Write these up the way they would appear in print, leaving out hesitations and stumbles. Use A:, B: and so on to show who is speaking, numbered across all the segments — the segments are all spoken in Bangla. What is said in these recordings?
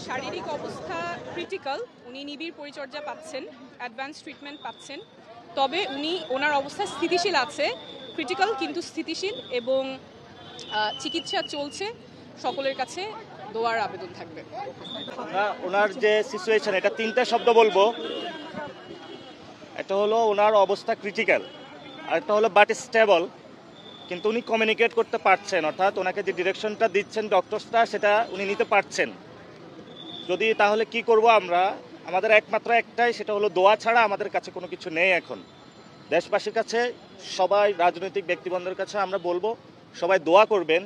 A: শারীরিক অবস্থা ক্রিটিক্যাল, উনি নিবিড় পরিচর্যা পাচ্ছেন, অ্যাডভান্স ট্রিটমেন্ট পাচ্ছেন, তবে ওনার অবস্থা স্থিতিশীল আছে, ক্রিটিক্যাল কিন্তু স্থিতিশীল, এবং চিকিৎসা চলছে। সকলের কাছে দোয়ার আবেদন থাকবে।
B: ওনার যে সিচুয়েশন, এটা তিনটা শব্দ বলবো। একটা হলো ওনার অবস্থা ক্রিটিক্যাল, আর একটা হলো বাট স্টেবল, কিন্তু উনি কমিউনিকেট করতে পারছেন, অর্থাৎ ওনাকে যে ডিরেকশনটা দিচ্ছেন ডক্টরসটা সেটা উনি নিতে পারছেন। যদি তাহলে কি করব আমরা, আমাদের একমাত্র একটাই, সেটা হলো দোয়া ছাড়া আমাদের কাছে কোনো কিছু নেই এখন। দেশবাসীর কাছে, সবাই রাজনৈতিক ব্যক্তিবর্গের কাছে আমরা বলবো সবাই দোয়া করবেন।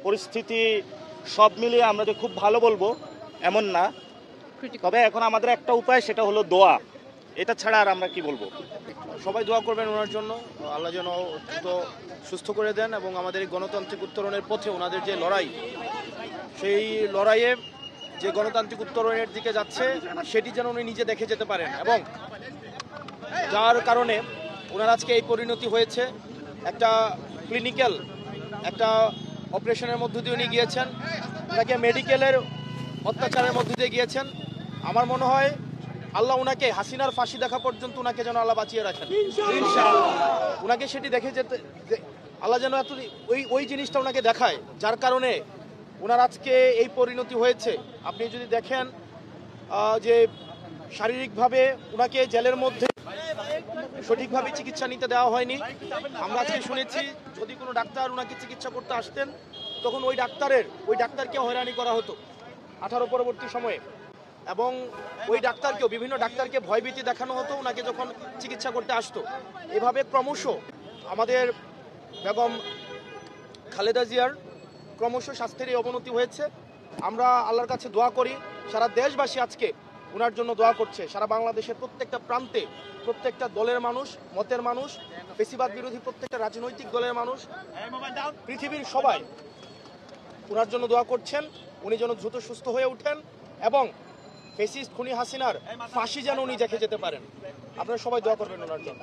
B: পরিস্থিতি সব মিলিয়ে আমরা যে খুব ভালো বলবো এমন না, তবে এখন আমাদের একটা উপায়, সেটা হলো দোয়া। এটা ছাড়া আর আমরা কি বলবো।
C: সবাই দোয়া করবেন ওনার জন্য, আল্লাহ যেন দ্রুত সুস্থ করে দেন এবং আমাদের এই গণতান্ত্রিক উত্তরণের পথে ওনাদের যে লড়াই, সেই লড়াইয়ে যে গণতান্ত্রিক উত্তরণের দিকে যাচ্ছে সেটি যেন উনি নিজে দেখে যেতে পারেন, এবং যার কারণে ওনার আজকে এই পরিণতি হয়েছে। একটা ক্লিনিক্যাল একটা অপারেশনের মধ্য দিয়ে উনি গিয়েছেন, ওনাকে মেডিকেলের অত্যাচারের মধ্য দিয়ে গিয়েছেন। আমার মনে হয় আল্লাহ ওনাকে হাসিনার ফাঁসি দেখা পর্যন্ত ওনাকে যেন আল্লাহ বাঁচিয়ে রাখেন, ওনাকে সেটি দেখে যেতে আল্লাহ যেন এত ওই জিনিসটা ওনাকে দেখায়, যার কারণে ওনার আজকে এই পরিণতি হয়েছে। আপনি যদি দেখেন যে শারীরিকভাবে ওনাকে জেলের মধ্যে সঠিকভাবে চিকিৎসা নিতে দেওয়া হয়নি। আমরা আজকে শুনেছি যদি কোনো ডাক্তার ওনাকে চিকিৎসা করতে আসতেন তখন ওই ডাক্তারকে হয়রানি করা হতো 18 পরবর্তী সময়ে, এবং ওই ডাক্তারকেও, বিভিন্ন ডাক্তারকে ভয়ভীতি দেখানো হতো ওনাকে যখন চিকিৎসা করতে আসতো। এভাবে ক্রমশ আমাদের বেগম খালেদা জিয়ার ক্রমশ স্বাস্থ্যের এই অবনতি হয়েছে। আমরা আল্লাহর কাছে দোয়া করি, সারা দেশবাসী আজকে ওনার জন্য দোয়া করছে। সারা বাংলাদেশের প্রত্যেকটা প্রান্তে, প্রত্যেকটা দলের মানুষ, মতের মানুষ, ফ্যাসিবাদ বিরোধী প্রত্যেকটা রাজনৈতিক দলের মানুষ, পৃথিবীর সবাই ওনার জন্য দোয়া করছেন। উনি যেন দ্রুত সুস্থ হয়ে ওঠেন এবং ফ্যাসিস্ট খুনি হাসিনার ফাঁসি যেন উনি দেখে যেতে পারেন। আপনারা সবাই দোয়া করবেন ওনার জন্য।